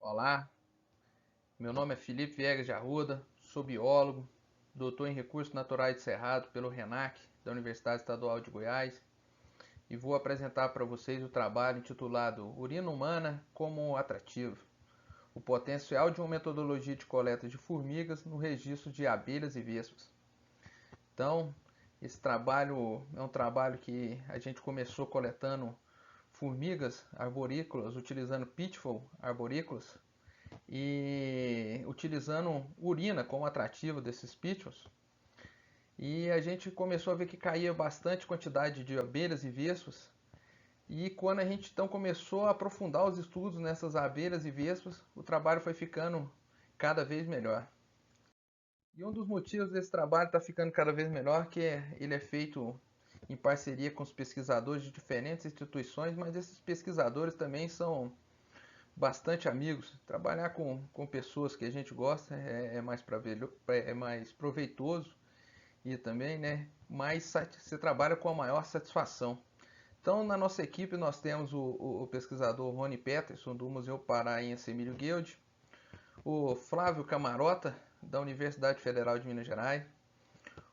Olá, meu nome é Felipe Viegas de Arruda, sou biólogo, doutor em Recursos Naturais de Cerrado pelo RENAC, da Universidade Estadual de Goiás, e vou apresentar para vocês o trabalho intitulado Urina Humana como Atrativo, o potencial de uma metodologia de coleta de formigas no registro de abelhas e vespas. Então, esse trabalho é um trabalho que a gente começou coletando formigas arborícolas, utilizando Pitfall arborícolas, e utilizando urina como atrativo desses pitchers. E a gente começou a ver que caía bastante quantidade de abelhas e vespas. E quando a gente então começou a aprofundar os estudos nessas abelhas e vespas, o trabalho foi ficando cada vez melhor. E um dos motivos desse trabalho estar ficando cada vez melhor é que ele é feito em parceria com os pesquisadores de diferentes instituições, mas esses pesquisadores também são bastante amigos. Trabalhar com pessoas que a gente gosta é mais proveitoso e também, né, você trabalha com a maior satisfação. Então, na nossa equipe, nós temos o pesquisador Rony Peterson, do Museu Paraense Emílio Guild, o Flávio Camarota, da Universidade Federal de Minas Gerais,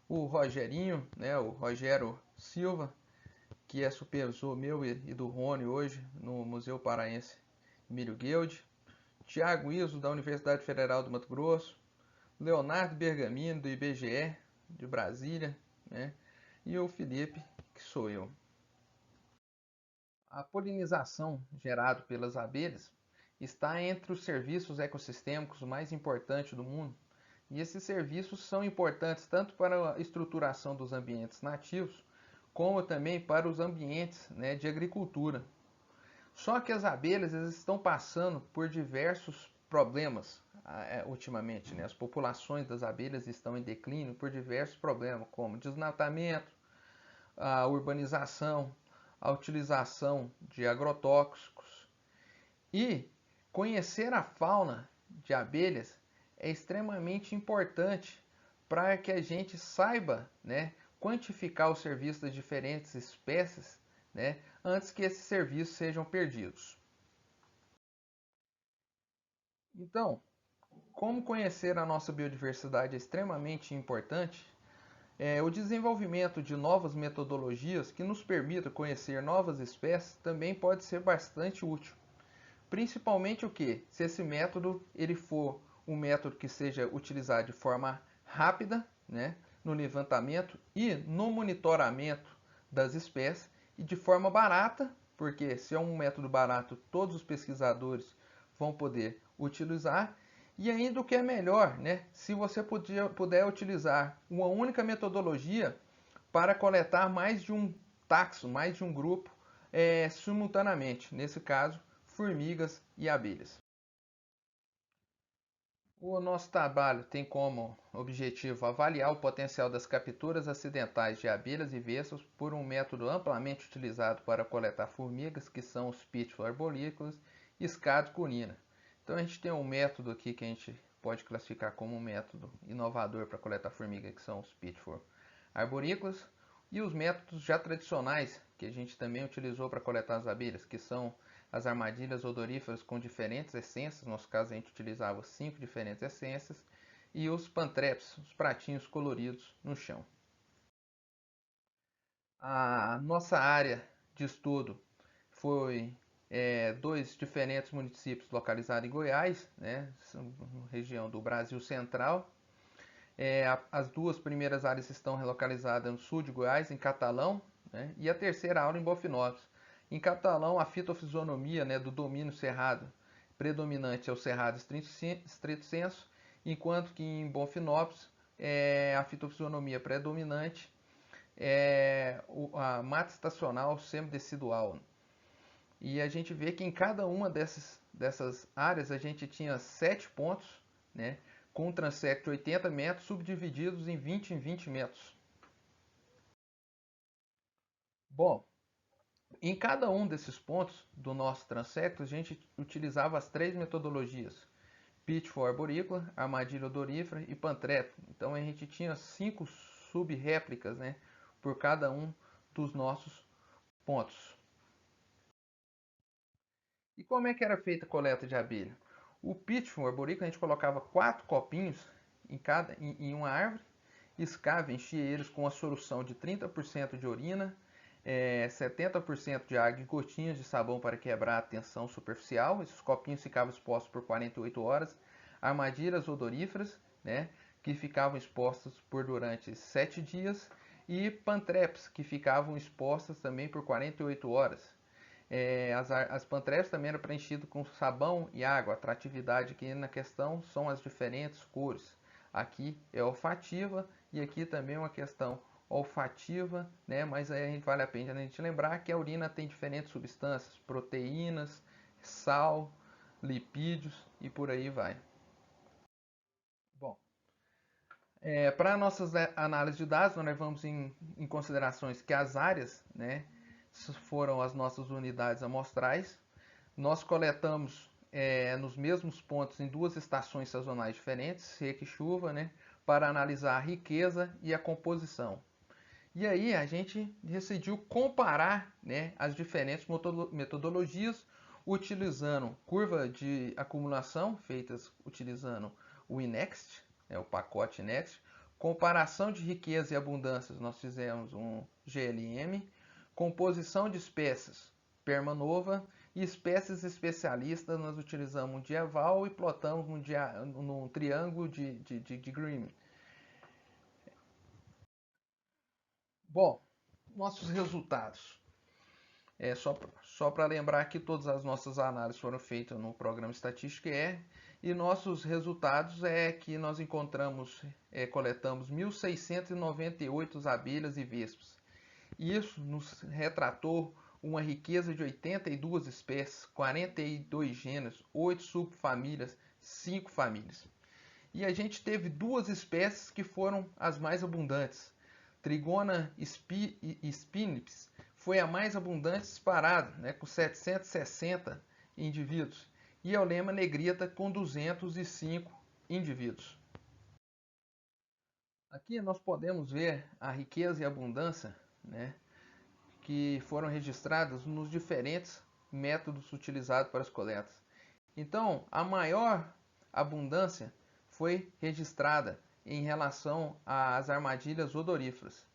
o Rogerinho, né, o Rogério Silva, que é supervisor meu e do Rony hoje no Museu Paraense Emílio Guild, Tiago Iso, da Universidade Federal do Mato Grosso, Leonardo Bergamini, do IBGE de Brasília, né? E o Felipe, que sou eu. A polinização gerada pelas abelhas está entre os serviços ecossistêmicos mais importantes do mundo. E esses serviços são importantes tanto para a estruturação dos ambientes nativos, como também para os ambientes, né, de agricultura. Só que as abelhas estão passando por diversos problemas ultimamente, né? As populações das abelhas estão em declínio por diversos problemas, como desmatamento, a urbanização, a utilização de agrotóxicos. E conhecer a fauna de abelhas é extremamente importante para que a gente saiba, né, quantificar o serviço das diferentes espécies, né, antes que esses serviços sejam perdidos. Então, como conhecer a nossa biodiversidade é extremamente importante, o desenvolvimento de novas metodologias que nos permitam conhecer novas espécies também pode ser bastante útil. Principalmente o que? Se esse método ele for um método que seja utilizado de forma rápida, né, no levantamento e no monitoramento das espécies e de forma barata, porque se é um método barato, todos os pesquisadores vão poder utilizar. E ainda o que é melhor, né, se você puder utilizar uma única metodologia para coletar mais de um taxo, mais de um grupo simultaneamente. Nesse caso, formigas e abelhas. O nosso trabalho tem como objetivo avaliar o potencial das capturas acidentais de abelhas e vespas por um método amplamente utilizado para coletar formigas, que são os pitfall arborícolas e escados com urina. Então a gente tem um método aqui que a gente pode classificar como um método inovador para coletar formiga, que são os pitfall arborícolas, e os métodos já tradicionais que a gente também utilizou para coletar as abelhas, que são as armadilhas odoríferas com diferentes essências, no nosso caso a gente utilizava 5 diferentes essências, e os pantraps, os pratinhos coloridos no chão. A nossa área de estudo foi dois diferentes municípios localizados em Goiás, né, região do Brasil Central. As duas primeiras áreas estão localizadas no sul de Goiás, em Catalão, né, e a terceira aula em Bonfinópolis. Em Catalão, a fitofisionomia, né, do domínio cerrado predominante é o cerrado estrito senso, enquanto que em Bonfinópolis a fitofisionomia predominante é a mata estacional semidecidual. E a gente vê que em cada uma dessas áreas a gente tinha 7 pontos, né, com um transecto de 80 metros subdivididos em 20 metros. Bom, em cada um desses pontos do nosso transecto a gente utilizava as três metodologias: Pitfall arborícola, armadilha odorífera e pantrap. Então a gente tinha 5 sub-réplicas, né, por cada um dos nossos pontos. E como é que era feita a coleta de abelha? O Pitfall arborícola a gente colocava 4 copinhos em uma árvore, escava, enchia eles com uma solução de 30% de urina, 70% de água e gotinhas de sabão para quebrar a tensão superficial. Esses copinhos ficavam expostos por 48 horas. Armadilhas odoríferas, né, que ficavam expostas por durante 7 dias. E pantraps, que ficavam expostas também por 48 horas. As pantraps também eram preenchidas com sabão e água. A atratividade aqui na questão são as diferentes cores. Aqui é olfativa e aqui também é uma questão olfativa, né? Mas aí vale a pena a gente lembrar que a urina tem diferentes substâncias, proteínas, sal, lipídios e por aí vai. Bom, para nossas análises de dados, nós levamos em considerações que as áreas, né, foram as nossas unidades amostrais. Nós coletamos nos mesmos pontos em 2 estações sazonais diferentes, seca e chuva, né, para analisar a riqueza e a composição. E aí a gente decidiu comparar, né, as diferentes metodologias utilizando curva de acumulação feitas utilizando o Inext, né, o pacote Inext, comparação de riqueza e abundâncias, nós fizemos um GLM, composição de espécies Permanova e espécies especialistas, nós utilizamos um Dieval e plotamos num triângulo de Grimm. Bom, nossos resultados. Só para lembrar que todas as nossas análises foram feitas no programa Estatística e nossos resultados é que nós coletamos 1.698 abelhas e vespas. Isso nos retratou uma riqueza de 82 espécies, 42 gêneros, 8 subfamílias, 5 famílias. E a gente teve 2 espécies que foram as mais abundantes. Trigona spinips foi a mais abundante disparada, né, com 760 indivíduos. E a Eulema negrita com 205 indivíduos. Aqui nós podemos ver a riqueza e abundância, né, que foram registradas nos diferentes métodos utilizados para as coletas. Então, a maior abundância foi registrada em relação às armadilhas odoríferas,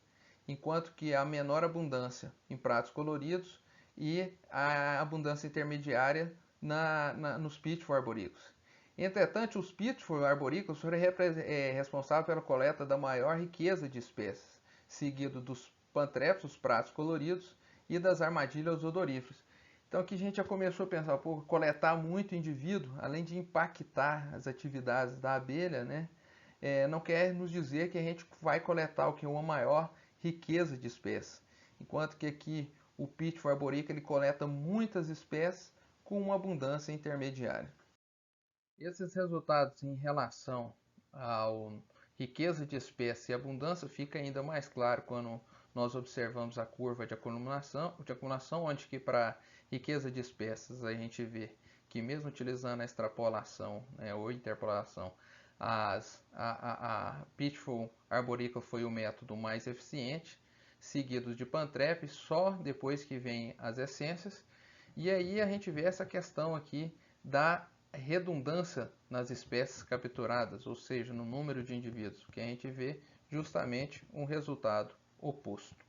enquanto que a menor abundância em pratos coloridos e a abundância intermediária nos Pitfall arborícolas. Entretanto, os Pitfall arborícolas foram responsáveis pela coleta da maior riqueza de espécies, seguido dos pantraps, os pratos coloridos, e das armadilhas odoríferas. Então aqui a gente já começou a pensar, pô, coletar muito indivíduo, além de impactar as atividades da abelha, né? Não quer nos dizer que a gente vai coletar o que é uma maior riqueza de espécies. Enquanto que aqui o Pitfall arborícola ele coleta muitas espécies com uma abundância intermediária. Esses resultados em relação à riqueza de espécies e abundância fica ainda mais claro quando nós observamos a curva de acumulação, onde que para riqueza de espécies a gente vê que mesmo utilizando a extrapolação, né, ou interpolação, a Pitfall arborícola foi o método mais eficiente, seguido de Pantrap, só depois que vem as essências. E aí a gente vê essa questão aqui da redundância nas espécies capturadas, ou seja, no número de indivíduos, que a gente vê justamente um resultado oposto.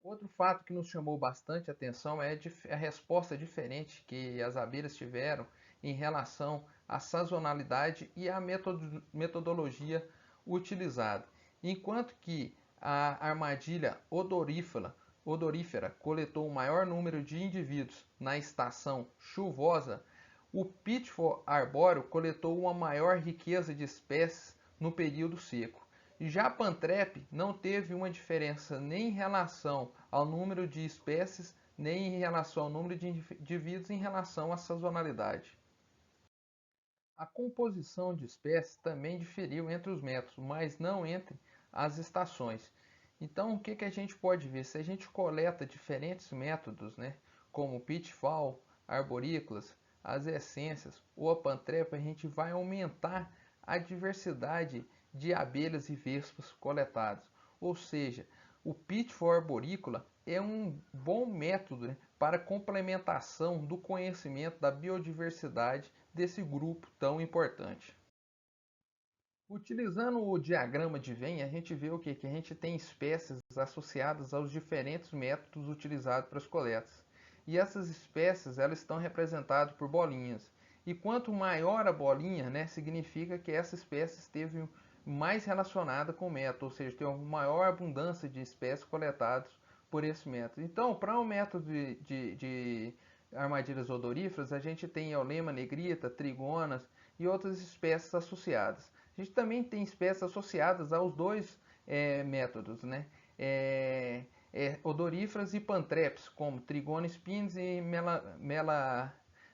Outro fato que nos chamou bastante atenção é a resposta diferente que as abelhas tiveram em relação à sazonalidade e à metodologia utilizada. Enquanto que a armadilha odorífera coletou o maior número de indivíduos na estação chuvosa, o Pitfall arbóreo coletou uma maior riqueza de espécies no período seco. Já a Pantrap não teve uma diferença nem em relação ao número de espécies, nem em relação ao número de indivíduos em relação à sazonalidade. A composição de espécies também diferiu entre os métodos, mas não entre as estações. Então, o que a gente pode ver? Se a gente coleta diferentes métodos, né, como Pitfall, arborícolas, as essências ou a Pantrap, a gente vai aumentar a diversidade de abelhas e vespas coletadas. Ou seja, o Pitfall arborícola é um bom método, né, para complementação do conhecimento da biodiversidade desse grupo tão importante. Utilizando o diagrama de Venn, a gente vê o quê? Que a gente tem espécies associadas aos diferentes métodos utilizados para as coletas. E essas espécies elas estão representadas por bolinhas. E quanto maior a bolinha, né, significa que essa espécie esteve mais relacionada com o método, ou seja, tem uma maior abundância de espécies coletadas por esse método. Então, para o método de armadilhas odoríferas, a gente tem eulema negrita, trigonas e outras espécies associadas. A gente também tem espécies associadas aos dois métodos, né? Odoríferas e pantreps, como Trigona spines e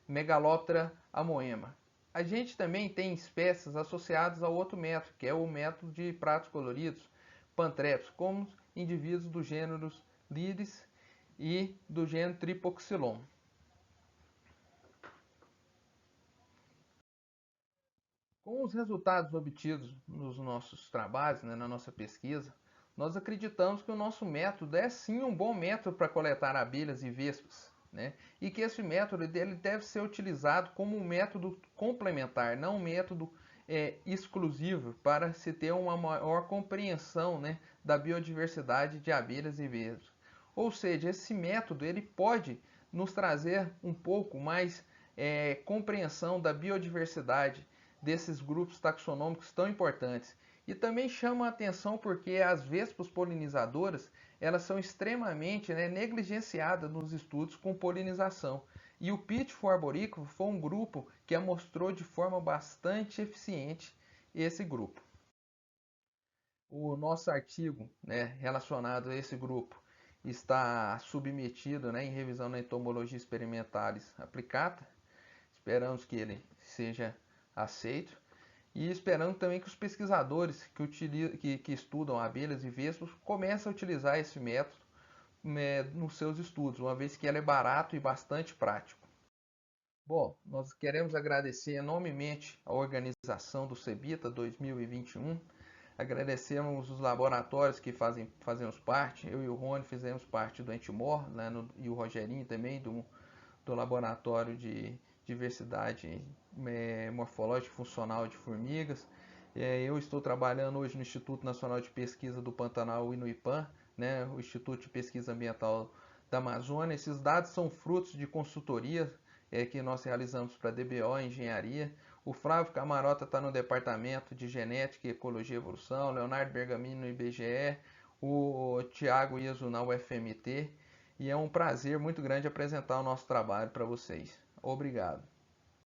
Megaloptera amoema. A gente também tem espécies associadas ao outro método, que é o método de pratos coloridos, pantreps, como indivíduos do gênero Liris e do gênero Tripoxylon. Com os resultados obtidos nos nossos trabalhos, né, na nossa pesquisa, nós acreditamos que o nosso método é sim um bom método para coletar abelhas e vespas, né? E que esse método ele deve ser utilizado como um método complementar, não um método exclusivo, para se ter uma maior compreensão, né, da biodiversidade de abelhas e vespas. Ou seja, esse método ele pode nos trazer um pouco mais compreensão da biodiversidade desses grupos taxonômicos tão importantes. E também chama a atenção porque as vespas polinizadoras elas são extremamente negligenciadas nos estudos com polinização. E o Pitfo arborícola foi um grupo que mostrou de forma bastante eficiente esse grupo. O nosso artigo, né, relacionado a esse grupo está submetido, né, em revisão na entomologia experimentalis aplicata. Esperamos que ele seja aceito e esperando também que os pesquisadores que estudam abelhas e vespas comecem a utilizar esse método nos seus estudos, uma vez que ele é barato e bastante prático. Bom, nós queremos agradecer enormemente a organização do CEBITA 2021. Agradecemos os laboratórios que fazemos parte. Eu e o Rony fizemos parte do Entimor, né, e o Rogerinho também do Laboratório de Diversidade Morfológica e Funcional de Formigas. Eu estou trabalhando hoje no Instituto Nacional de Pesquisa do Pantanal Inuipan, né, o Instituto de Pesquisa Ambiental da Amazônia. Esses dados são frutos de consultoria que nós realizamos para a DBO Engenharia. O Flávio Camarota está no Departamento de Genética, Ecologia e Evolução, Leonardo Bergamini no IBGE, o Tiago Iso na UFMT. E é um prazer muito grande apresentar o nosso trabalho para vocês. Obrigado.